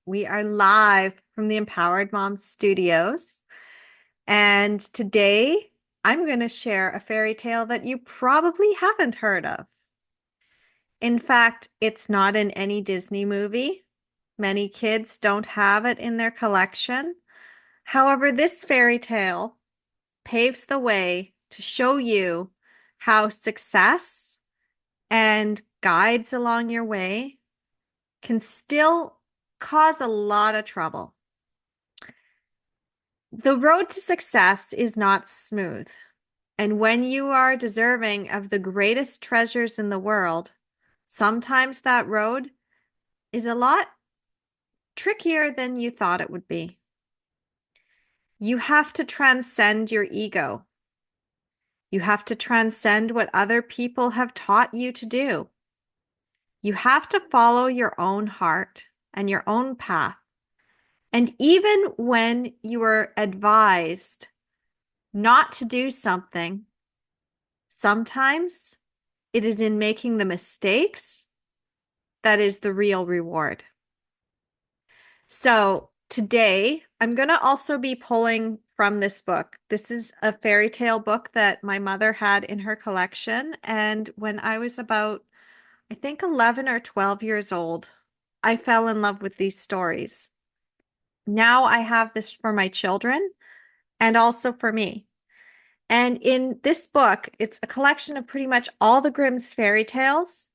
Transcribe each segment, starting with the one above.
We are live from the Empowered Mom Studios. And today I'm going to share a fairy tale that you probably haven't heard of. In fact, it's not in any Disney movie. Many kids don't have it in their collection. However, this fairy tale paves the way to show you how success and guides along your way can still cause a lot of trouble. The road to success is not smooth. And when you are deserving of the greatest treasures in the world, sometimes that road is a lot trickier than you thought it would be. You have to transcend your ego. You have to transcend what other people have taught you to do. You have to follow your own heart and your own path. And even when you are advised not to do something, sometimes it is in making the mistakes that is the real reward. So today, I'm going to also be pulling from this book. This is a fairy tale book that my mother had in her collection. And when I was about, I think, 11 or 12 years old, I fell in love with these stories. Now I have this for my children and also for me. And in this book, it's a collection of pretty much all the Grimm's fairy tales,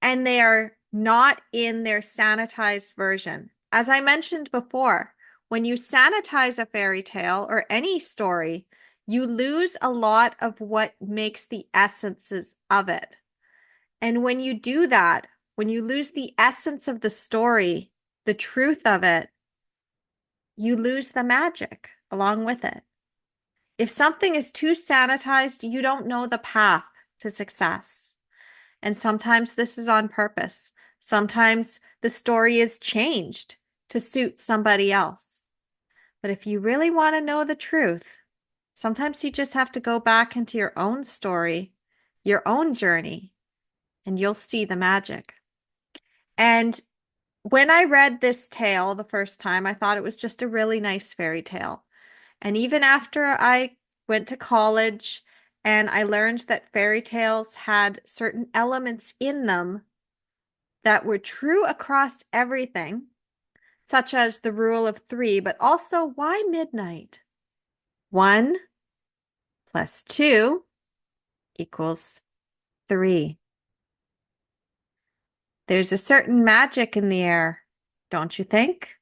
and they are not in their sanitized version. As I mentioned before, when you sanitize a fairy tale or any story, you lose a lot of what makes the essences of it. And when you do that, when you lose the essence of the story, the truth of it, you lose the magic along with it. If something is too sanitized, you don't know the path to success. And sometimes this is on purpose. Sometimes the story is changed to suit somebody else. But if you really want to know the truth, sometimes you just have to go back into your own story, your own journey, and you'll see the magic. And when I read this tale the first time, I thought it was just a really nice fairy tale. And even after I went to college and I learned that fairy tales had certain elements in them that were true across everything, such as the rule of three, but also why midnight? 1 plus 2 equals 3. There's a certain magic in the air, don't you think?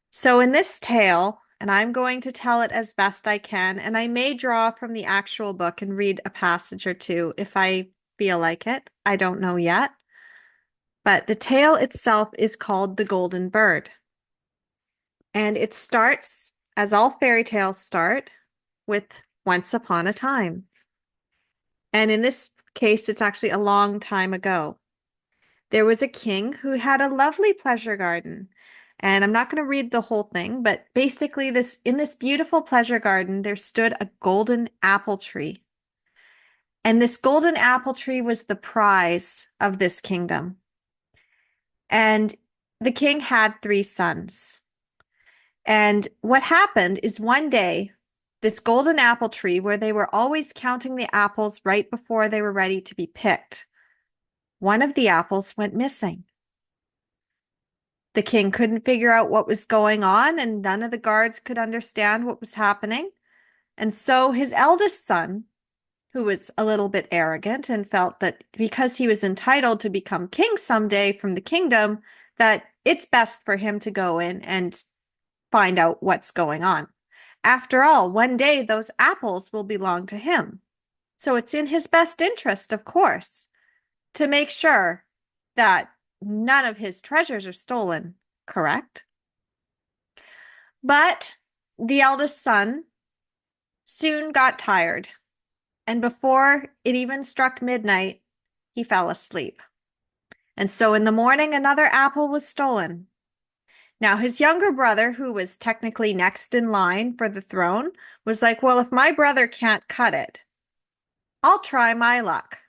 So in this tale, and I'm going to tell it as best I can, and I may draw from the actual book and read a passage or two if I feel like it. I don't know yet. But the tale itself is called The Golden Bird. And it starts, as all fairy tales start, with once upon a time. And in this case, it's actually a long time ago. There was a king who had a lovely pleasure garden. And I'm not going to read the whole thing, but basically in this beautiful pleasure garden, there stood a golden apple tree. And this golden apple tree was the prize of this kingdom. And the king had 3 sons. And what happened is one day, this golden apple tree, where they were always counting the apples right before they were ready to be picked, one of the apples went missing. The king couldn't figure out what was going on, and none of the guards could understand what was happening. And so his eldest son, who was a little bit arrogant and felt that because he was entitled to become king someday from the kingdom, that it's best for him to go in and find out what's going on. After all, one day those apples will belong to him. So it's in his best interest, of course, to make sure that none of his treasures are stolen, correct? But the eldest son soon got tired, and before it even struck midnight, he fell asleep. And so in the morning, another apple was stolen. Now, his younger brother, who was technically next in line for the throne, was like, well, if my brother can't cut it, I'll try my luck.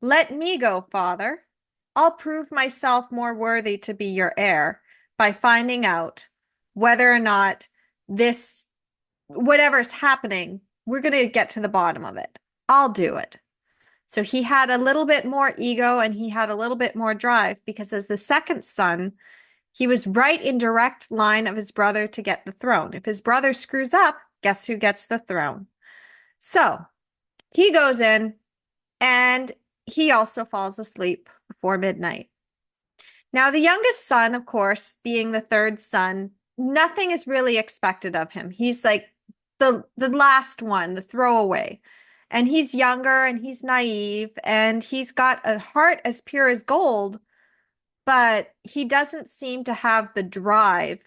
Let me go, father. I'll prove myself more worthy to be your heir by finding out whether or not this, whatever's happening, we're going to get to the bottom of it. I'll do it. So he had a little bit more ego and he had a little bit more drive because as the second son, he was right in direct line of his brother to get the throne. If his brother screws up, guess who gets the throne? So he goes in and he also falls asleep before midnight. Now, the youngest son, of course, being the third son, nothing is really expected of him. He's like the last one, the throwaway. And he's younger and he's naive and he's got a heart as pure as gold, but he doesn't seem to have the drive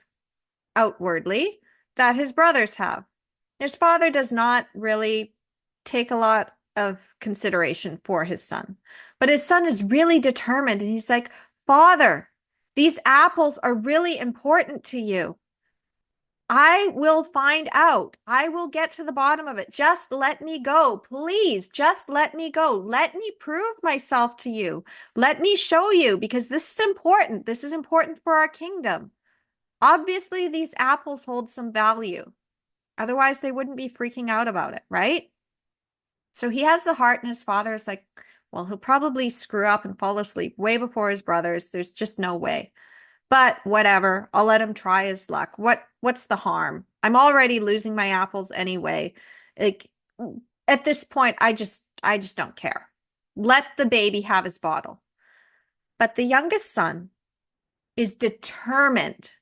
outwardly that his brothers have. His father does not really take a lot of consideration for his son, but his son is really determined and he's like, Father, these apples are really important to you. I will find out. I will get to the bottom of it. Just let me go. Please, just let me go. Let me prove myself to you. Let me show you because this is important. This is important for our kingdom. Obviously, these apples hold some value. Otherwise, they wouldn't be freaking out about it, right? So he has the heart, and his father is like, well, he'll probably screw up and fall asleep way before his brothers. There's just no way. But whatever, I'll let him try his luck. What's the harm? I'm already losing my apples anyway. Like at this point, I just don't care. Let the baby have his bottle. But the youngest son is determined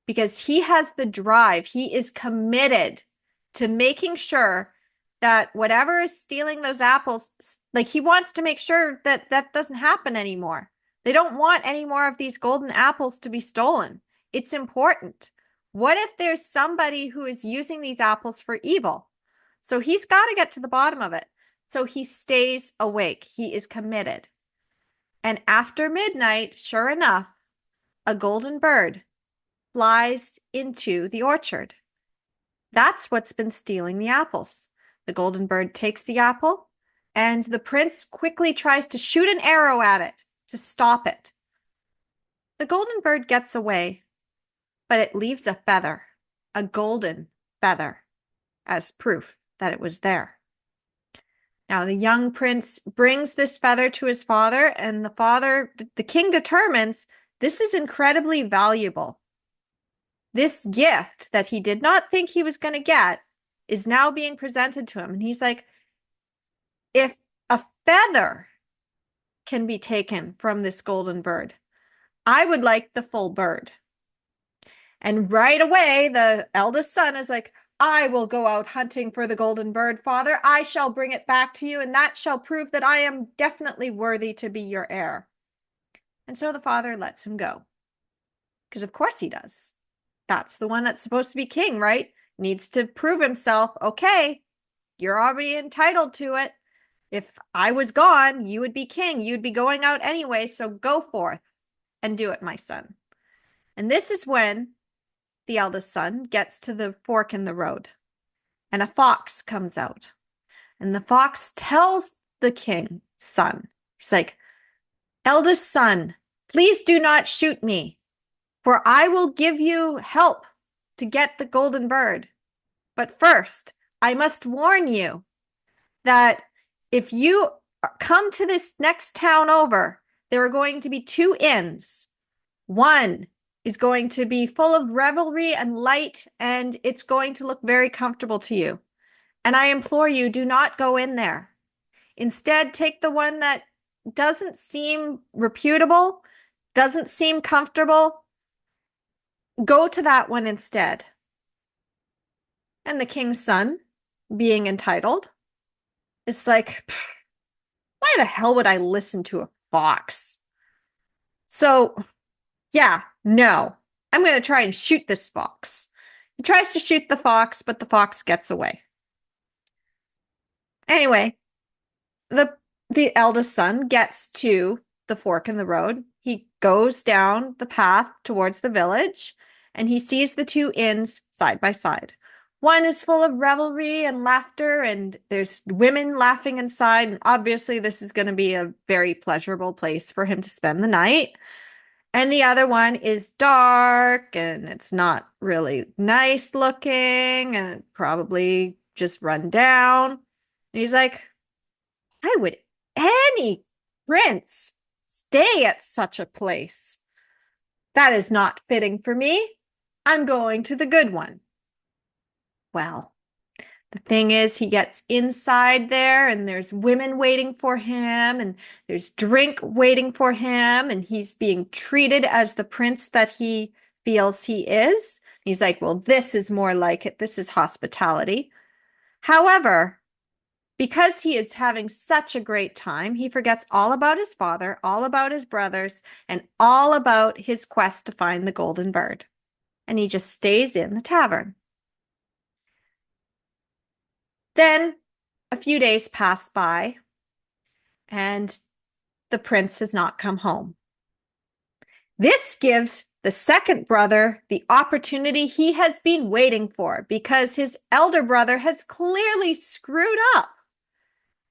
because he has the drive. He is committed to making sure that whatever is stealing those apples, like he wants to make sure that that doesn't happen anymore. They don't want any more of these golden apples to be stolen. It's important. What if there's somebody who is using these apples for evil? So he's got to get to the bottom of it. So he stays awake. He is committed. And after midnight, sure enough, a golden bird flies into the orchard. That's what's been stealing the apples. The golden bird takes the apple, and the prince quickly tries to shoot an arrow at it to stop it. The golden bird gets away, but it leaves a feather, a golden feather, as proof that it was there. Now, the young prince brings this feather to his father, and the king determines this is incredibly valuable. This gift that he did not think he was going to get is now being presented to him. And he's like, if a feather can be taken from this golden bird, I would like the full bird. And right away, the eldest son is like, I will go out hunting for the golden bird, father. I shall bring it back to you, and that shall prove that I am definitely worthy to be your heir. And so the father lets him go. Because of course he does. That's the one that's supposed to be king, right? Needs to prove himself. Okay, you're already entitled to it. If I was gone, you would be king. You'd be going out anyway, so go forth and do it, my son. And this is when the eldest son gets to the fork in the road, and a fox comes out. And the fox tells the king's son, he's like, eldest son, please do not shoot me, for I will give you help to get the golden bird. But first, I must warn you that if you come to this next town over, there are going to be two inns. One is going to be full of revelry and light, and it's going to look very comfortable to you. And I implore you, do not go in there. Instead, take the one that doesn't seem reputable, doesn't seem comfortable. Go to that one instead. And the king's son, being entitled, is like, why the hell would I listen to a fox? So, yeah, no, I'm going to try and shoot this fox. He tries to shoot the fox, but the fox gets away. Anyway, the eldest son gets to the fork in the road. He goes down the path towards the village, and he sees the two inns side by side. One is full of revelry and laughter, and there's women laughing inside. And obviously, this is going to be a very pleasurable place for him to spend the night. And the other one is dark and it's not really nice looking and probably just run down. And he's like, why would any prince stay at such a place? That is not fitting for me. I'm going to the good one. Well, the thing is, he gets inside there and there's women waiting for him and there's drink waiting for him and he's being treated as the prince that he feels he is. He's like, well, this is more like it. This is hospitality. However, because he is having such a great time, he forgets all about his father, all about his brothers, and all about his quest to find the golden bird. And he just stays in the tavern. Then a few days pass by, and the prince has not come home. This gives the second brother the opportunity he has been waiting for because his elder brother has clearly screwed up,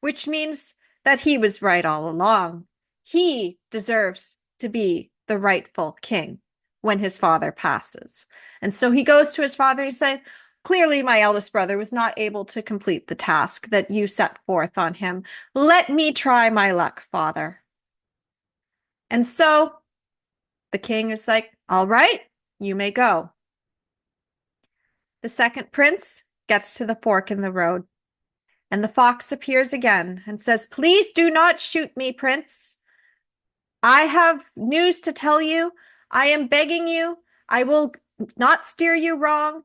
which means that he was right all along. He deserves to be the rightful king when his father passes. And so he goes to his father and says, clearly my eldest brother was not able to complete the task that you set forth on him. Let me try my luck, father. And so the king is like, all right, you may go. The second prince gets to the fork in the road, and the fox appears again and says, please do not shoot me, prince. I have news to tell you. I am begging you. I will not steer you wrong.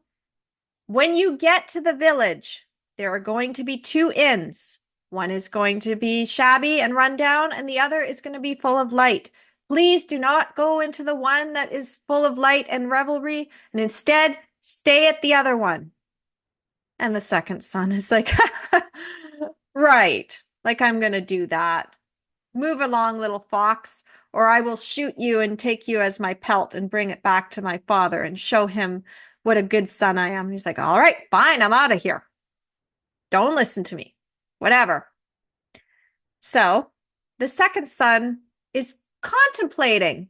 When you get to the village, there are going to be two inns. One is going to be shabby and run down, and the other is going to be full of light. Please do not go into the one that is full of light and revelry, and instead stay at the other one. And the second son is like, right, like I'm going to do that. Move along, little fox, or I will shoot you and take you as my pelt and bring it back to my father and show him what a good son I am. He's like, all right, fine, I'm out of here. Don't listen to me. Whatever. So the second son is contemplating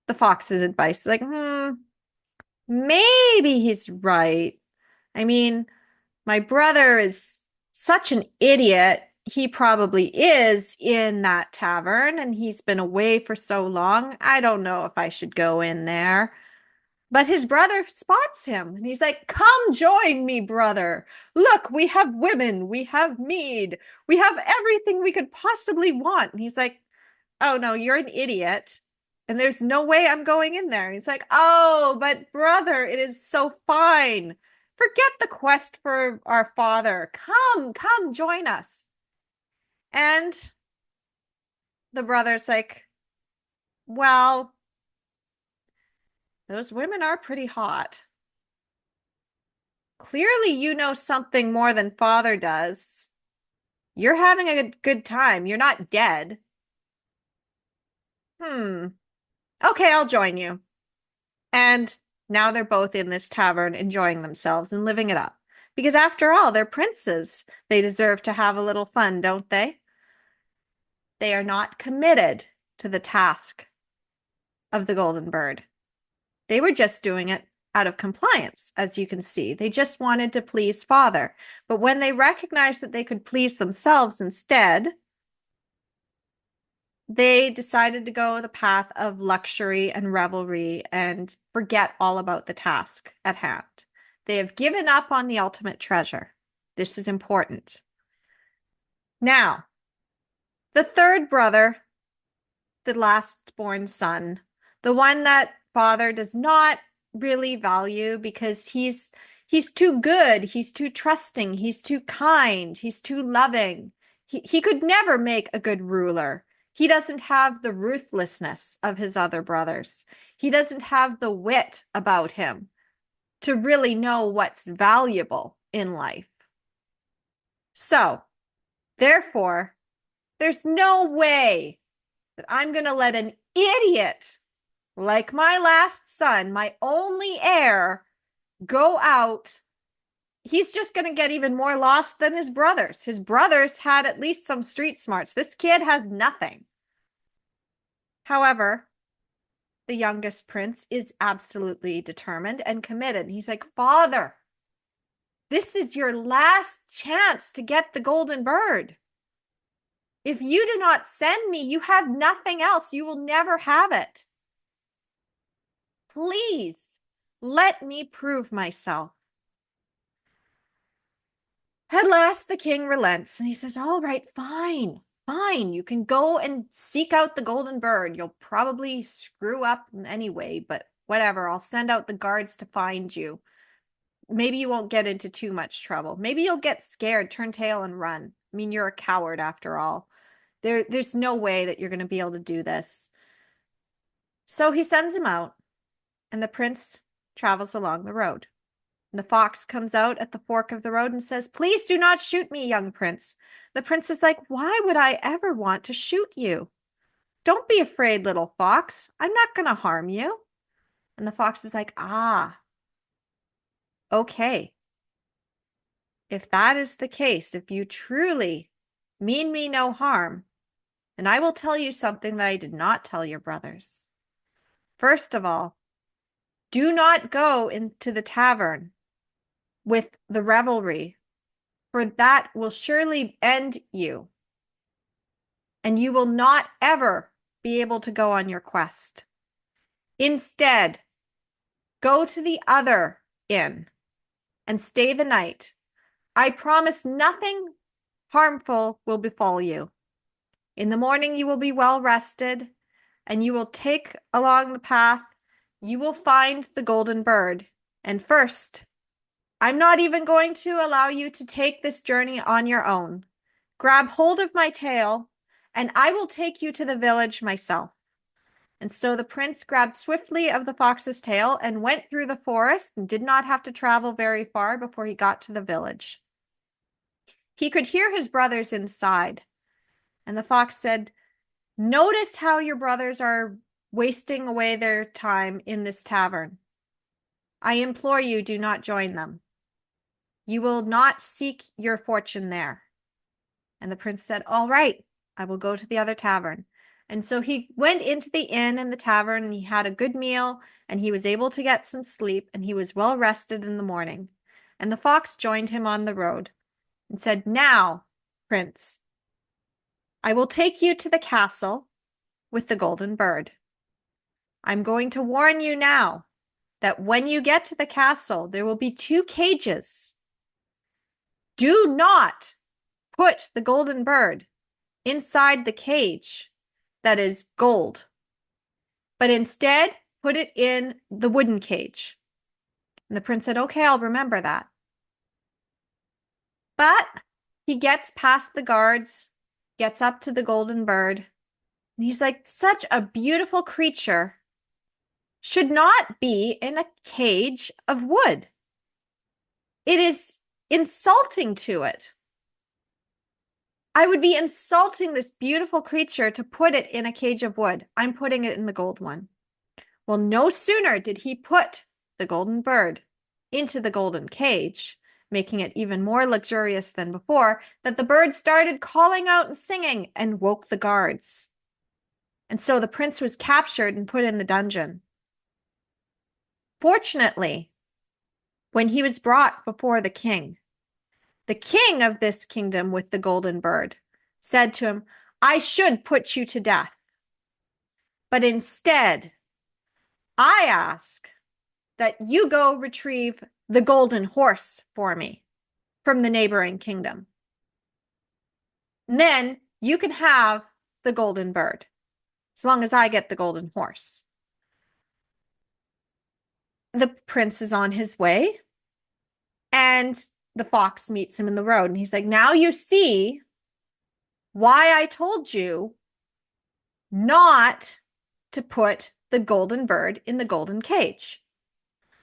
the fox's advice. Like, maybe he's right. I mean, my brother is such an idiot. He probably is in that tavern and he's been away for so long. I don't know if I should go in there. But his brother spots him and he's like, come join me, brother. Look, we have women, we have mead, we have everything we could possibly want. And he's like, oh no, you're an idiot. And there's no way I'm going in there. He's like, oh, but brother, it is so fine. Forget the quest for our father. Come, join us. And the brother's like, well, those women are pretty hot. Clearly, you know something more than father does. You're having a good time. You're not dead. Okay, I'll join you. And now they're both in this tavern enjoying themselves and living it up. Because after all, they're princes. They deserve to have a little fun, don't they? They are not committed to the task of the golden bird. They were just doing it out of compliance, as you can see. They just wanted to please father. But when they recognized that they could please themselves instead, they decided to go the path of luxury and revelry and forget all about the task at hand. They have given up on the ultimate treasure. This is important. Now, the third brother, the last born son, the one that father does not really value because he's too good, he's too trusting, he's too kind, he's too loving. He could never make a good ruler. He doesn't have the ruthlessness of his other brothers. He doesn't have the wit about him to really know what's valuable in life. So, therefore, there's no way that I'm going to let an idiot like my last son, my only heir, go out. He's just going to get even more lost than his brothers. His brothers had at least some street smarts. This kid has nothing. However, the youngest prince, is absolutely determined and committed. He's like, Father, this is your last chance to get the golden bird. If you do not send me, you have nothing else. You will never have it. Please let me prove myself. At last, the king relents and he says, all right, fine. You can go and seek out the golden bird. You'll probably screw up anyway, but whatever. I'll send out the guards to find you. Maybe you won't get into too much trouble. Maybe you'll get scared, turn tail, and run. I mean, you're a coward after all. There's no way that you're going to be able to do this. So he sends him out, and the prince travels along the road. And the fox comes out at the fork of the road and says, please do not shoot me, young prince. The prince is like, why would I ever want to shoot you? Don't be afraid, little fox. I'm not going to harm you. And the fox is like, ah, okay. If that is the case, if you truly mean me no harm, then I will tell you something that I did not tell your brothers. First of all, do not go into the tavern with the revelry, for that will surely end you, and you will not ever be able to go on your quest. Instead, go to the other inn and stay the night. I promise nothing harmful will befall you. In the morning you will be well rested, and you will take along the path. You will find the golden bird. And first, I'm not even going to allow you to take this journey on your own. Grab hold of my tail, and I will take you to the village myself. And so the prince grabbed swiftly of the fox's tail and went through the forest and did not have to travel very far before he got to the village. He could hear his brothers inside, and the fox said, notice how your brothers are wasting away their time in this tavern. I implore you, do not join them. You will not seek your fortune there. And the prince said, all right, I will go to the other tavern. And so he went into the inn and the tavern, and he had a good meal, and he was able to get some sleep, and he was well rested in the morning. And the fox joined him on the road and said, now, prince, I will take you to the castle with the golden bird. I'm going to warn you now that when you get to the castle, there will be 2 cages. Do not put the golden bird inside the cage that is gold, but instead put it in the wooden cage. And the prince said, okay, I'll remember that. But he gets past the guards, gets up to the golden bird, and he's like, such a beautiful creature should not be in a cage of wood. It is insulting to it. I would be insulting this beautiful creature to put it in a cage of wood. I'm putting it in the gold one. Well, no sooner did he put the golden bird into the golden cage, making it even more luxurious than before, that the bird started calling out and singing and woke the guards. And so the prince was captured and put in the dungeon. Fortunately, when he was brought before the king of this kingdom with the golden bird said to him, I should put you to death, but instead, I ask that you go retrieve the golden horse for me from the neighboring kingdom. And then you can have the golden bird, as long as I get the golden horse. The prince is on his way, and the fox meets him in the road, and he's like, now you see why I told you not to put the golden bird in the golden cage.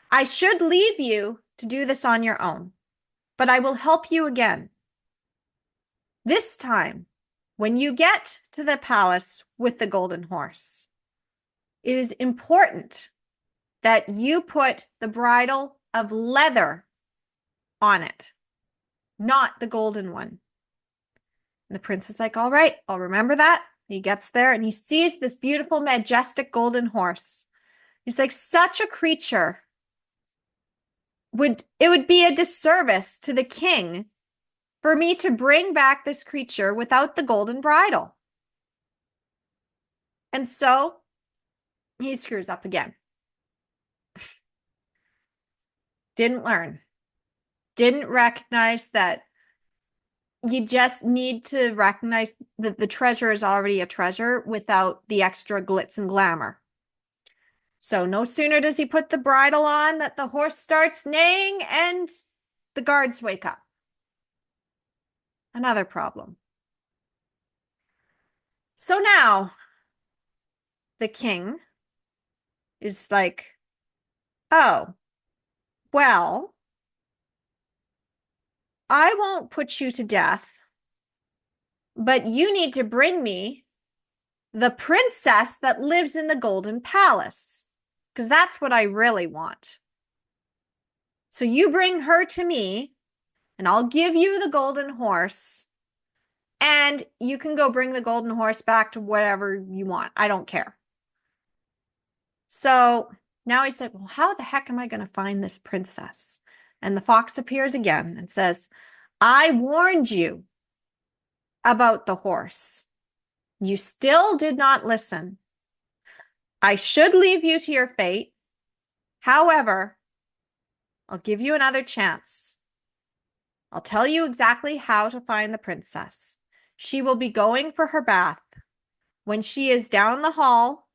I should leave you to do this on your own, but I will help you again. This time, when you get to the palace with the golden horse, it is important that you put the bridle of leather on it, not the golden one. And the prince is like, all right, I'll remember that. He gets there and he sees this beautiful, majestic golden horse. He's like, such a creature would be a disservice to the king for me to bring back this creature without the golden bridle. And so he screws up again. Didn't learn. Didn't recognize that you just need to recognize that the treasure is already a treasure without the extra glitz and glamour. So no sooner does he put the bridle on that the horse starts neighing and the guards wake up. Another problem. So now the king is like, oh, well, I won't put you to death, but you need to bring me the princess that lives in the golden palace, because that's what I really want. So you bring her to me, and I'll give you the golden horse, and you can go bring the golden horse back to whatever you want. I don't care. So now he said, well, how the heck am I going to find this princess? And the fox appears again and says, I warned you about the horse. You still did not listen. I should leave you to your fate. However, I'll give you another chance. I'll tell you exactly how to find the princess. She will be going for her bath. When she is down the hall,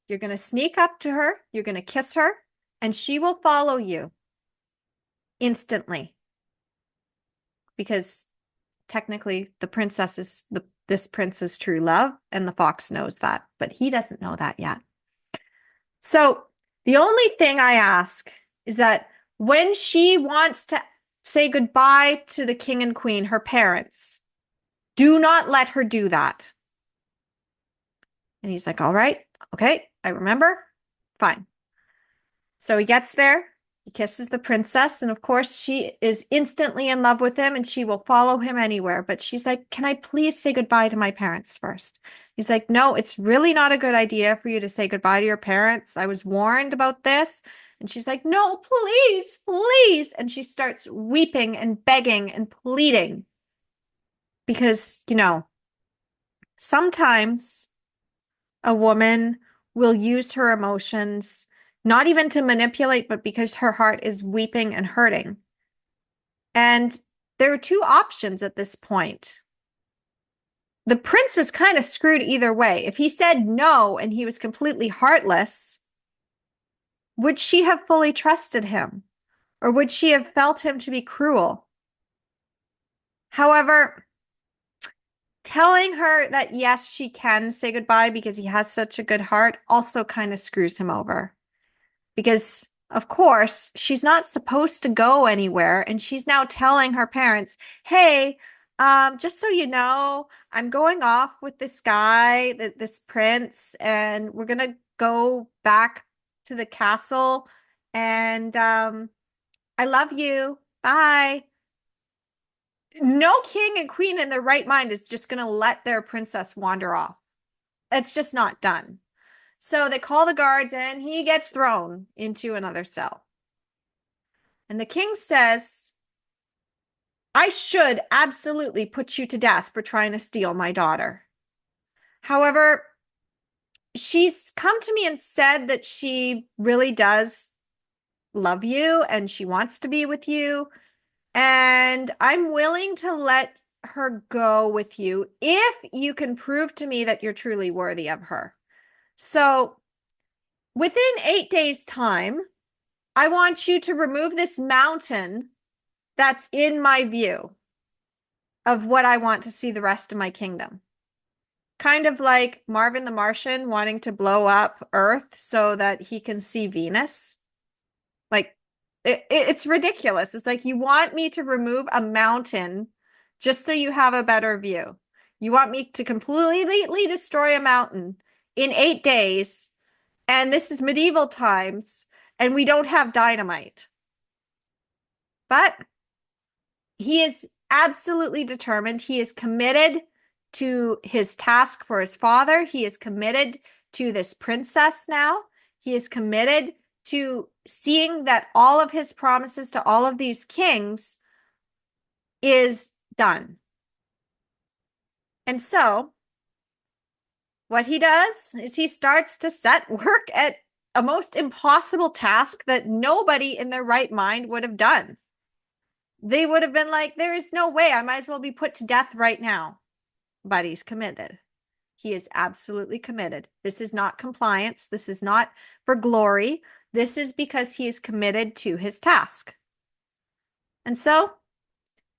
you're going to sneak up to her, you're going to kiss her, and she will follow you instantly. Because technically the princess is this prince's true love, and the fox knows that, but he doesn't know that yet. So the only thing I ask is that when she wants to say goodbye to the king and queen, her parents, do not let her do that. And he's like, all right, okay, I remember. Fine. So he gets there, he kisses the princess, and of course she is instantly in love with him and she will follow him anywhere. But she's like, can I please say goodbye to my parents first? He's like, no, it's really not a good idea for you to say goodbye to your parents. I was warned about this. And she's like, no, please, please. And she starts weeping and begging and pleading because, sometimes a woman will use her emotions, not even to manipulate, but because her heart is weeping and hurting. And there are two options at this point. The prince was kind of screwed either way. If he said no and he was completely heartless, would she have fully trusted him? Or would she have felt him to be cruel? However, telling her that yes, she can say goodbye because he has such a good heart also kind of screws him over. Because, of course, she's not supposed to go anywhere. And she's now telling her parents, hey, just so you know, I'm going off with this guy, this prince, and we're going to go back to the castle. And I love you. Bye. No king and queen in their right mind is just going to let their princess wander off. It's just not done. So they call the guards and he gets thrown into another cell. And the king says, I should absolutely put you to death for trying to steal my daughter. However, she's come to me and said that she really does love you and she wants to be with you. And I'm willing to let her go with you if you can prove to me that you're truly worthy of her. So within 8 days' time, I want you to remove this mountain that's in my view of what I want to see the rest of my kingdom. Kind of like Marvin the Martian wanting to blow up Earth so that he can see Venus. Like, it's ridiculous. It's like you want me to remove a mountain just so you have a better view. You want me to completely destroy a mountain in 8 days, and this is medieval times, and we don't have dynamite. But he is absolutely determined. He is committed to his task for his father. He is committed to this princess now. He is committed to seeing that all of his promises to all of these kings is done. And so what he does is he starts to set work at a most impossible task that nobody in their right mind would have done. They would have been like, there is no way, I might as well be put to death right now. But he's committed. He is absolutely committed. This is not compliance. This is not for glory. This is because he is committed to his task. And so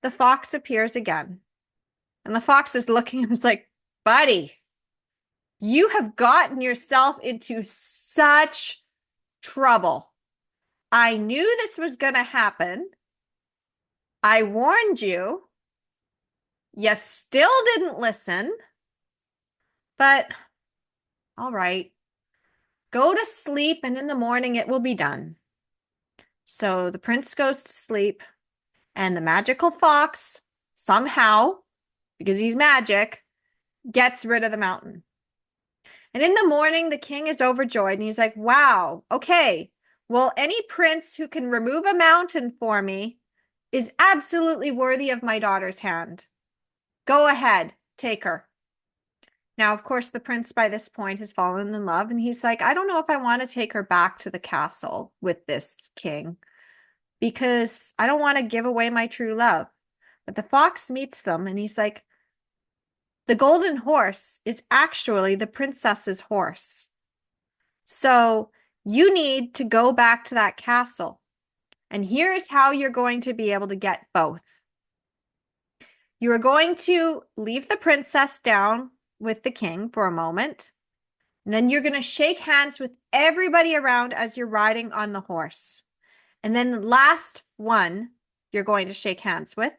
the fox appears again. And the fox is looking and is like, buddy, you have gotten yourself into such trouble. I knew this was going to happen. I warned you. You still didn't listen. But all right, go to sleep and in the morning it will be done. So the prince goes to sleep and the magical fox somehow, because he's magic, gets rid of the mountain. And in the morning, the king is overjoyed and he's like, wow, okay, well, any prince who can remove a mountain for me is absolutely worthy of my daughter's hand. Go ahead, take her. Now, of course, the prince by this point has fallen in love and he's like, I don't know if I want to take her back to the castle with this king because I don't want to give away my true love. But the fox meets them and he's like, the golden horse is actually the princess's horse. So you need to go back to that castle. And here's how you're going to be able to get both. You are going to leave the princess down with the king for a moment. And then you're going to shake hands with everybody around as you're riding on the horse. And then the last one you're going to shake hands with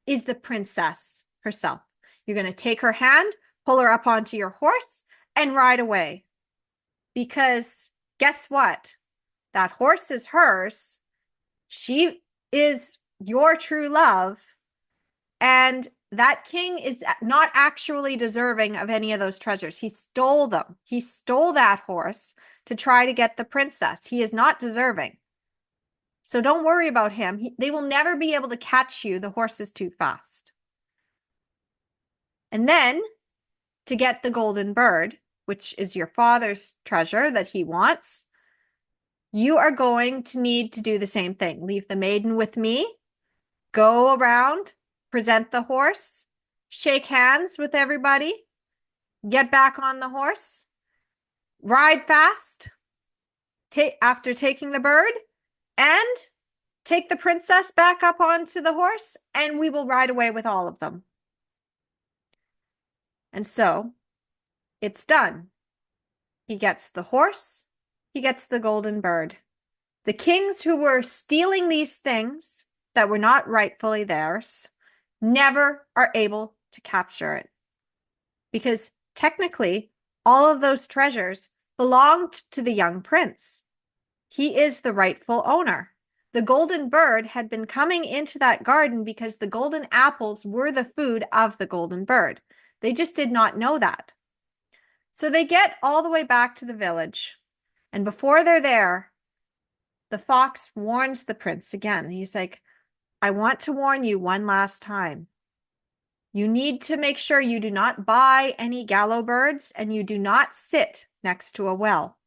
is the princess herself. You're going to take her hand, pull her up onto your horse, and ride away. Because guess what? That horse is hers. She is your true love. And that king is not actually deserving of any of those treasures. He stole them. He stole that horse to try to get the princess. He is not deserving. So don't worry about him. They will never be able to catch you. The horse is too fast. And then to get the golden bird, which is your father's treasure that he wants, you are going to need to do the same thing. Leave the maiden with me, go around, present the horse, shake hands with everybody, get back on the horse, ride fast, after taking the bird, and take the princess back up onto the horse, and we will ride away with all of them. And so it's done. He gets the horse, he gets the golden bird. The kings who were stealing these things that were not rightfully theirs never are able to capture it. Because technically, all of those treasures belonged to the young prince. He is the rightful owner. The golden bird had been coming into that garden because the golden apples were the food of the golden bird. They just did not know that. So they get all the way back to the village. And before they're there, the fox warns the prince again. He's like, I want to warn you one last time. You need to make sure you do not buy any gallows birds and you do not sit next to a well.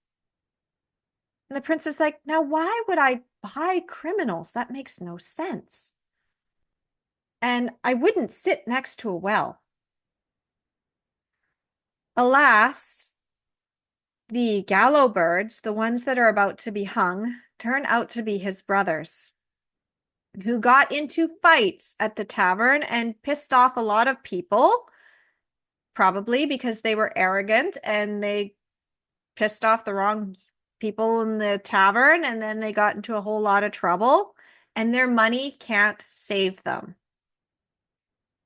And the prince is like, now why would I buy criminals? That makes no sense. And I wouldn't sit next to a well. Alas, the gallows birds, the ones that are about to be hung, turn out to be his brothers, who got into fights at the tavern and pissed off a lot of people, probably because they were arrogant and they pissed off the wrong people in the tavern, and then they got into a whole lot of trouble, and their money can't save them.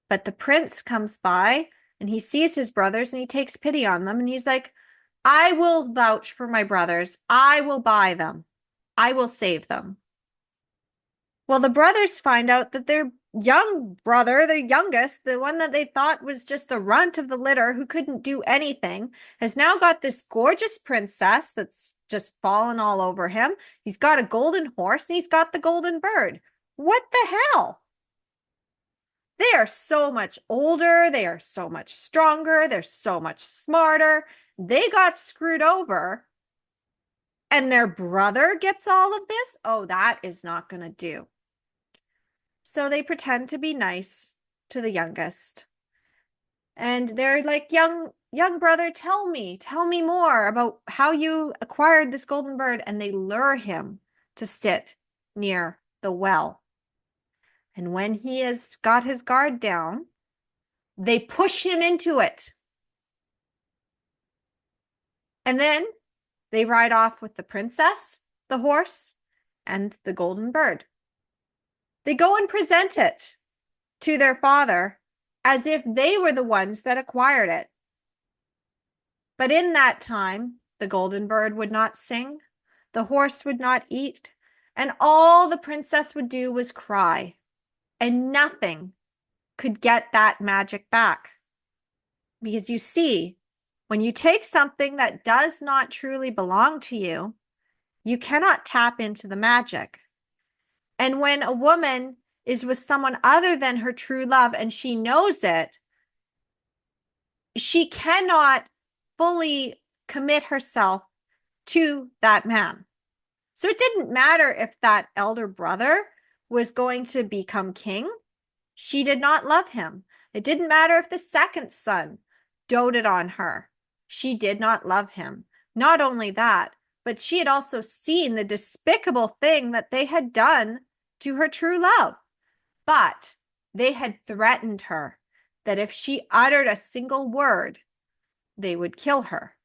But the prince comes by and he sees his brothers and he takes pity on them and he's like, I will vouch for my brothers. I will buy them. I will save them. Well, the brothers find out that their young brother, their youngest, the one that they thought was just a runt of the litter who couldn't do anything, has now got this gorgeous princess that's just fallen all over him. He's got a golden horse and he's got the golden bird. What the hell? They are so much older. They are so much stronger. They're so much smarter. They got screwed over. And their brother gets all of this? Oh, that is not going to do. So they pretend to be nice to the youngest. And they're like, young brother, tell me more about how you acquired this golden bird. And they lure him to sit near the well. And when he has got his guard down, they push him into it. And then they ride off with the princess, the horse, and the golden bird. They go and present it to their father as if they were the ones that acquired it. But in that time, the golden bird would not sing, the horse would not eat, and all the princess would do was cry. And nothing could get that magic back. Because you see, when you take something that does not truly belong to you, you cannot tap into the magic. And when a woman is with someone other than her true love and she knows it, she cannot fully commit herself to that man. So it didn't matter if that elder brother was going to become king. She did not love him. It didn't matter if the second son doted on her. She did not love him. Not only that, but she had also seen the despicable thing that they had done to her true love. But they had threatened her that if she uttered a single word, they would kill her.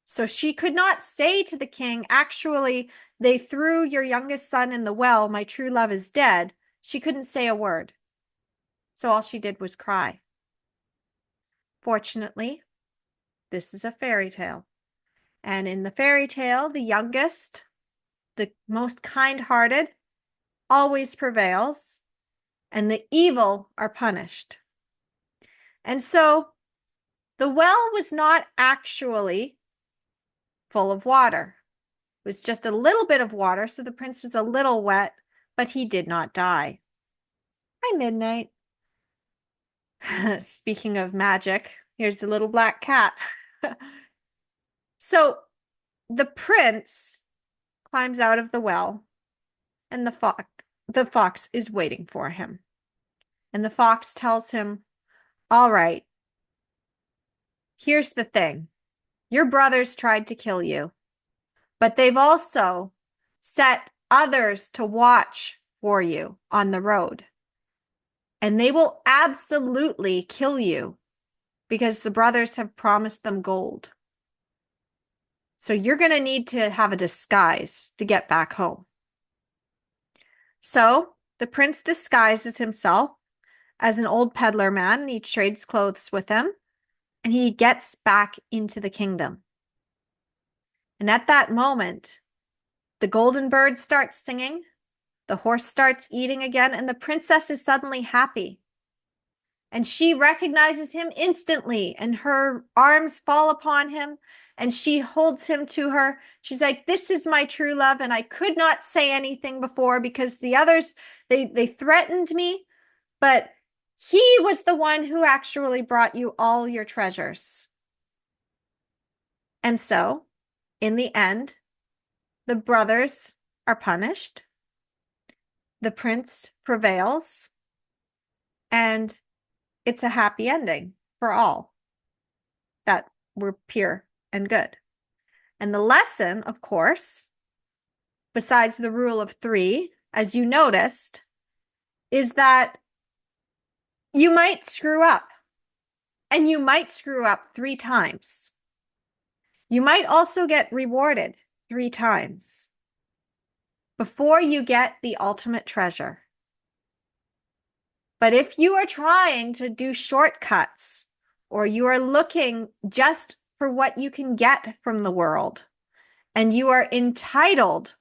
So she could not say to the king, actually, they threw your youngest son in the well. My true love is dead. She couldn't say a word. So all she did was cry. Fortunately, this is a fairy tale. And in the fairy tale, the youngest, the most kind-hearted, always prevails, and the evil are punished. And so the well was not actually full of water. It was just a little bit of water, so the prince was a little wet, but he did not die. Hi, Midnight. Speaking of magic, here's the little black cat. So the prince climbs out of the well, and the fox is waiting for him. And the fox tells him, all right, here's the thing. Your brothers tried to kill you, but they've also set others to watch for you on the road. And they will absolutely kill you because the brothers have promised them gold. So you're going to need to have a disguise to get back home. So the prince disguises himself as an old peddler man, and he trades clothes with him, and he gets back into the kingdom. And at that moment, the golden bird starts singing, the horse starts eating again, and the princess is suddenly happy. And she recognizes him instantly, and her arms fall upon him, and she holds him to her. She's like, this is my true love, and I could not say anything before because the others, they threatened me, but he was the one who actually brought you all your treasures. And so, in the end, the brothers are punished, the prince prevails, and it's a happy ending for all that were pure and good. And the lesson, of course, besides the rule of 3, as you noticed, is that you might screw up, and you might screw up 3 times. You might also get rewarded 3 times before you get the ultimate treasure. But if you are trying to do shortcuts, or you are looking just for what you can get from the world, and you are entitled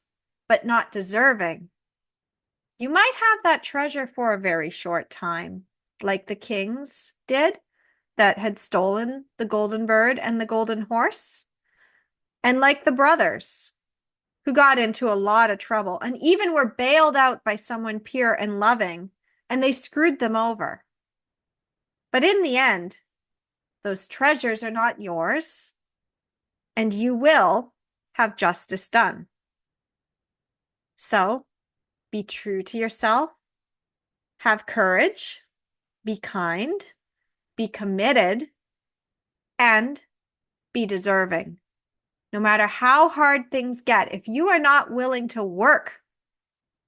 but not deserving, You might have that treasure for a very short time, like the kings did that had stolen the golden bird and the golden horse, and like the brothers who got into a lot of trouble and even were bailed out by someone pure and loving, and they screwed them over. But in the end, those treasures are not yours, and you will have justice done. So be true to yourself, have courage, be kind, be committed, and be deserving. No matter how hard things get, if you are not willing to work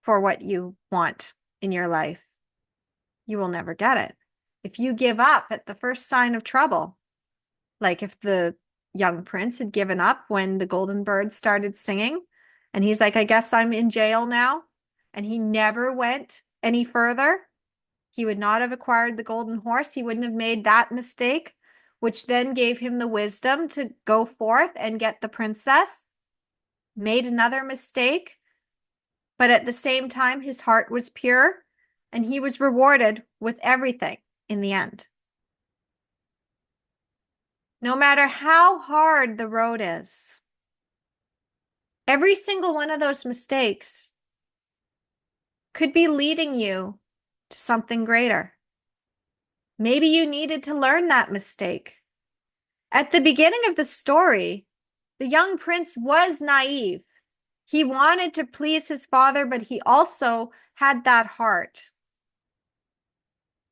for what you want in your life, you will never get it. If you give up at the first sign of trouble, like if the young prince had given up when the golden bird started singing, and he's like, I guess I'm in jail now, and he never went any further, he would not have acquired the golden horse. He wouldn't have made that mistake, which then gave him the wisdom to go forth and get the princess. Made another mistake, but at the same time, his heart was pure, and he was rewarded with everything in the end. No matter how hard the road is, every single one of those mistakes could be leading you to something greater. Maybe you needed to learn that mistake. At the beginning of the story, the young prince was naive. He wanted to please his father, but he also had that heart.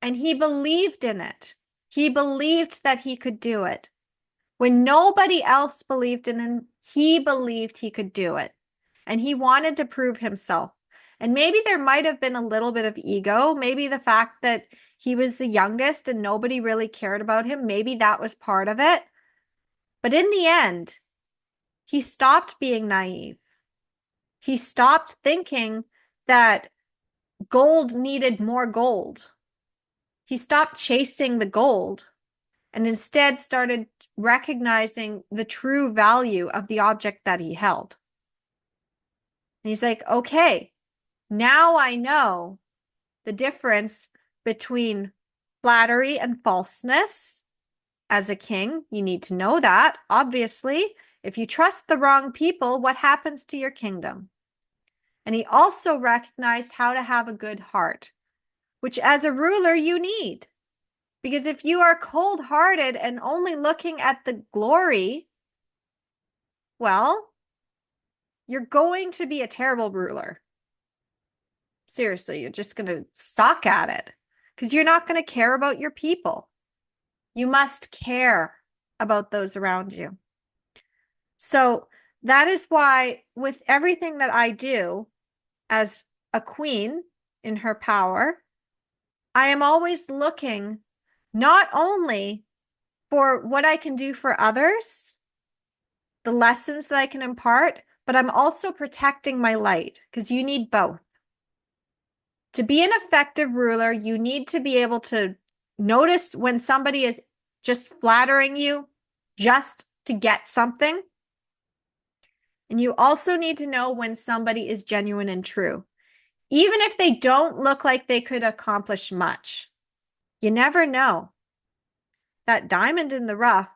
And he believed in it. He believed that he could do it. When nobody else believed in him, he believed he could do it. And he wanted to prove himself. And maybe there might have been a little bit of ego. Maybe the fact that he was the youngest and nobody really cared about him, maybe that was part of it. But in the end, he stopped being naive. He stopped thinking that gold needed more gold. He stopped chasing the gold and instead started recognizing the true value of the object that he held. And he's like, okay, now I know the difference between flattery and falseness. As a king, you need to know that. Obviously, if you trust the wrong people, what happens to your kingdom? And he also recognized how to have a good heart, which as a ruler you need. Because if you are cold-hearted and only looking at the glory, well, you're going to be a terrible ruler. Seriously, you're just going to suck at it because you're not going to care about your people. You must care about those around you. So that is why with everything that I do as a queen in her power, I am always looking not only for what I can do for others, the lessons that I can impart, but I'm also protecting my light because you need both. To be an effective ruler, you need to be able to notice when somebody is just flattering you just to get something. And you also need to know when somebody is genuine and true. Even if they don't look like they could accomplish much, you never know. That diamond in the rough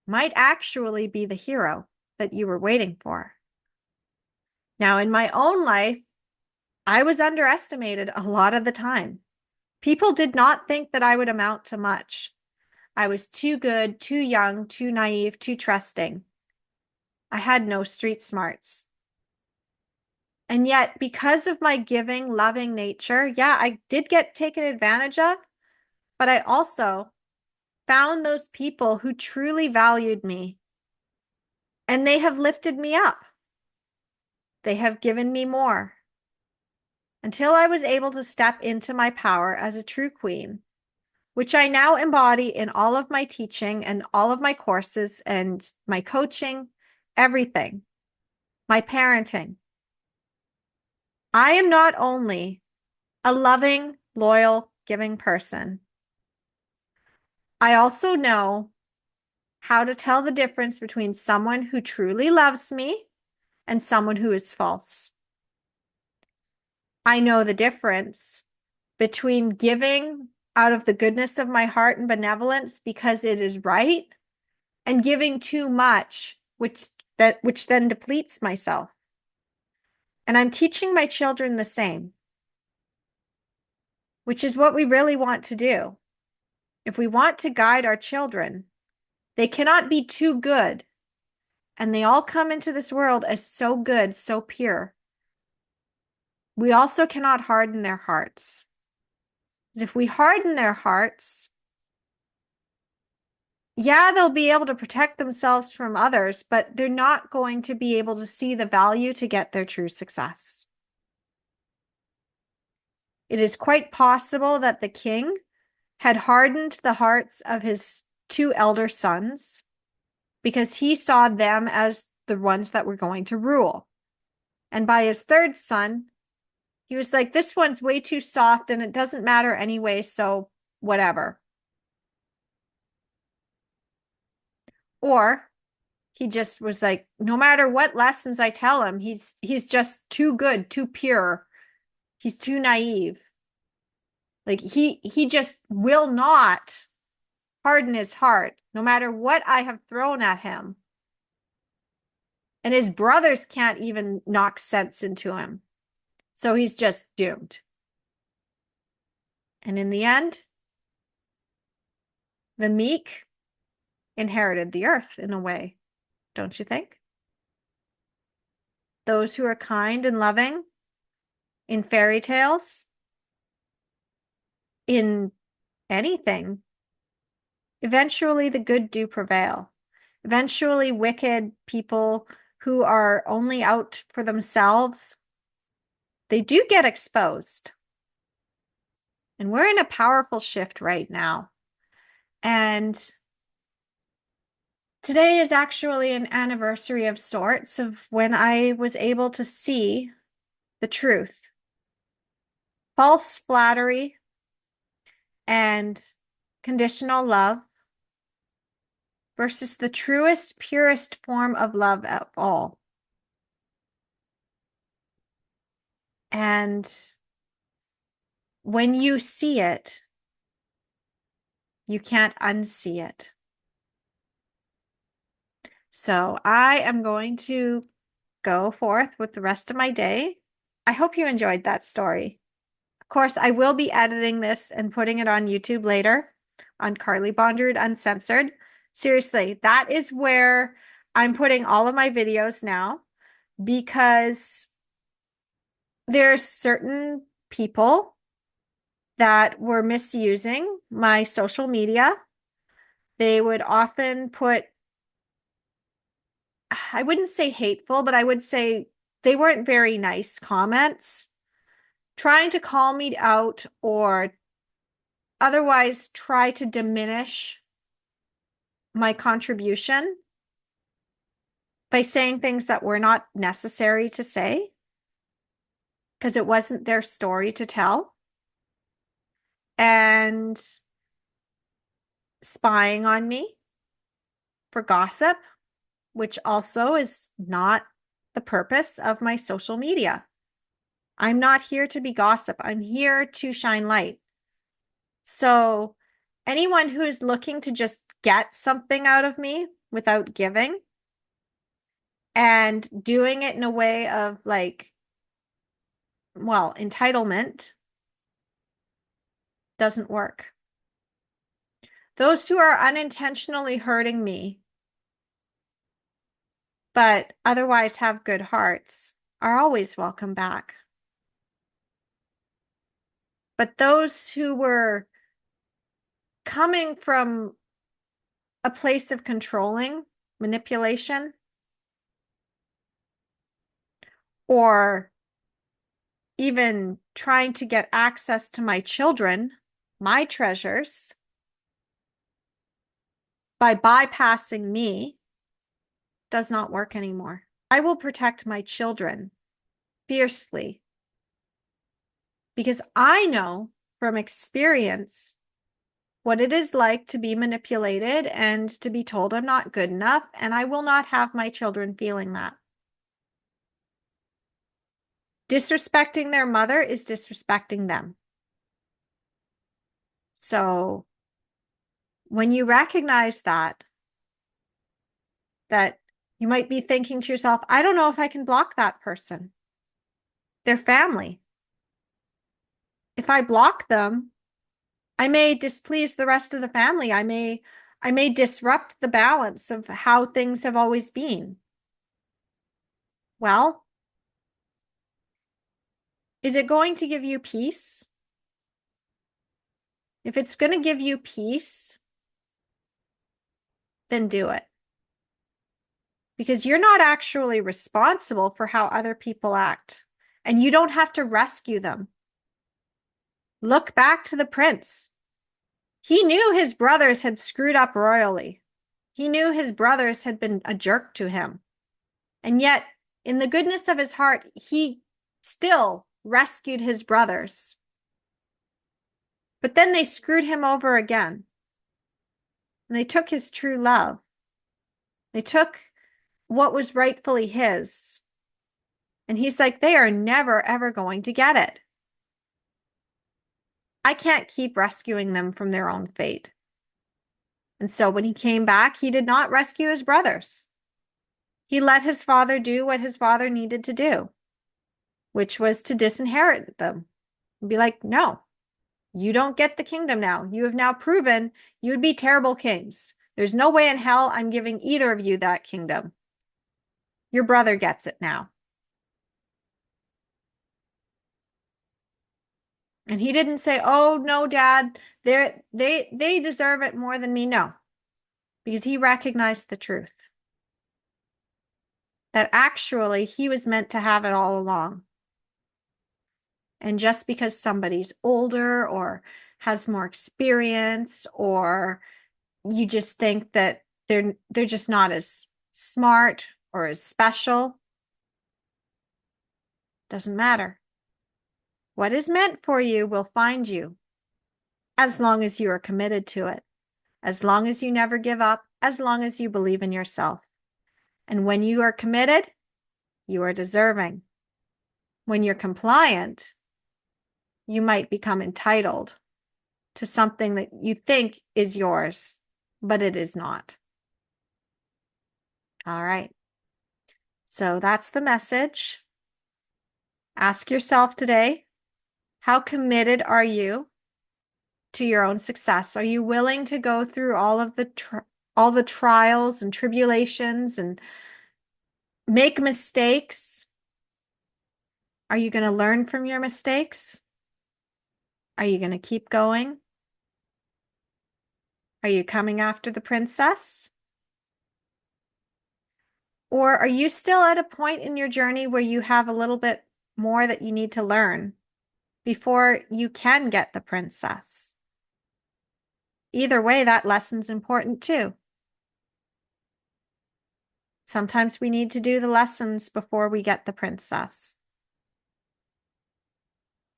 might actually be the hero that you were waiting for. Now, in my own life, I was underestimated a lot of the time. People did not think that I would amount to much. I was too good, too young, too naive, too trusting. I had no street smarts. And yet, because of my giving, loving nature, yeah, I did get taken advantage of, but I also found those people who truly valued me. And they have lifted me up. They have given me more. Until I was able to step into my power as a true queen, which I now embody in all of my teaching and all of my courses and my coaching, everything, my parenting. I am not only a loving, loyal, giving person, I also know how to tell the difference between someone who truly loves me and someone who is false. I know the difference between giving out of the goodness of my heart and benevolence because it is right, and giving too much, which then depletes myself. And I'm teaching my children the same, which is what we really want to do. If we want to guide our children, they cannot be too good. And they all come into this world as so good, so pure. We also cannot harden their hearts. If we harden their hearts, yeah, they'll be able to protect themselves from others, but they're not going to be able to see the value to get their true success. It is quite possible that the king had hardened the hearts of his two elder sons because he saw them as the ones that were going to rule. And by his third son, he was like, this one's way too soft and it doesn't matter anyway, so whatever. Or he just was like, no matter what lessons I tell him, he's just too good, too pure. He's too naive. Like he just will not harden his heart, no matter what I have thrown at him. And his brothers can't even knock sense into him. So he's just doomed. And in the end, the meek inherited the earth in a way, don't you think? Those who are kind and loving in fairy tales, in anything, eventually the good do prevail. Eventually, wicked people who are only out for themselves, they do get exposed. And we're in a powerful shift right now. And today is actually an anniversary of sorts of when I was able to see the truth. False flattery and conditional love versus the truest, purest form of love of all. And when you see it, you can't unsee it. So I am going to go forth with the rest of my day. I hope you enjoyed that story. Of course, I will be editing this and putting it on YouTube later on Carly Bonderud Uncensored. Seriously, that is where I'm putting all of my videos now because there's certain people that were misusing my social media. They would often put, I wouldn't say hateful, but I would say they weren't very nice comments, trying to call me out or otherwise try to diminish my contribution by saying things that were not necessary to say because it wasn't their story to tell, and spying on me for gossip, which also is not the purpose of my social media. I'm not here to be gossip. I'm here to shine light. So anyone who is looking to just get something out of me without giving and doing it in a way of like, well, entitlement doesn't work. Those who are unintentionally hurting me, but otherwise have good hearts, are always welcome back. But those who were coming from a place of controlling, manipulation, or even trying to get access to my children, my treasures, by bypassing me, does not work anymore. I will protect my children fiercely because I know from experience what it is like to be manipulated and to be told I'm not good enough, and I will not have my children feeling that. Disrespecting their mother is disrespecting them. So when you recognize that you might be thinking to yourself, I don't know if I can block that person. Their family. If I block them, I may displease the rest of the family. I may disrupt the balance of how things have always been. Well, is it going to give you peace? If it's going to give you peace, then do it. Because you're not actually responsible for how other people act, and you don't have to rescue them. Look back to the prince. He knew his brothers had screwed up royally. He knew his brothers had been a jerk to him. And yet, in the goodness of his heart, he still rescued his brothers. But then they screwed him over again. And they took his true love. They took what was rightfully his. And he's like, they are never, ever going to get it. I can't keep rescuing them from their own fate. And so when he came back, he did not rescue his brothers. He let his father do what his father needed to do, which was to disinherit them. And be like, no, you don't get the kingdom now. You have now proven you would be terrible kings. There's no way in hell I'm giving either of you that kingdom. Your brother gets it now. And he didn't say, oh, no, Dad, they deserve it more than me. No, because he recognized the truth. That actually he was meant to have it all along. And just because somebody's older or has more experience, or you just think that they're just not as smart or as special, doesn't matter. What is meant for you will find you, as long as you are committed to it, as long as you never give up, as long as you believe in yourself. And when you are committed, you are deserving. When you're compliant, you might become entitled to something that you think is yours, but it is not. All right. So that's the message. Ask yourself today, how committed are you to your own success? Are you willing to go through all the trials and tribulations and make mistakes? Are you going to learn from your mistakes? Are you going to keep going? Are you coming after the princess? Or are you still at a point in your journey where you have a little bit more that you need to learn before you can get the princess? Either way, that lesson's important too. Sometimes we need to do the lessons before we get the princess.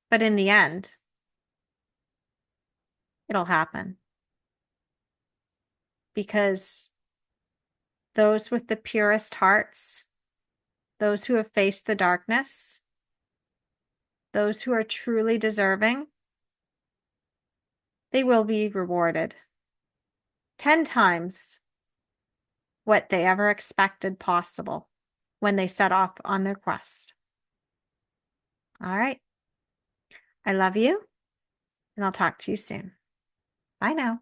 But in the end, it'll happen. Because those with the purest hearts, those who have faced the darkness, those who are truly deserving, they will be rewarded 10 times what they ever expected possible when they set off on their quest. All right. I love you, and I'll talk to you soon. Bye now.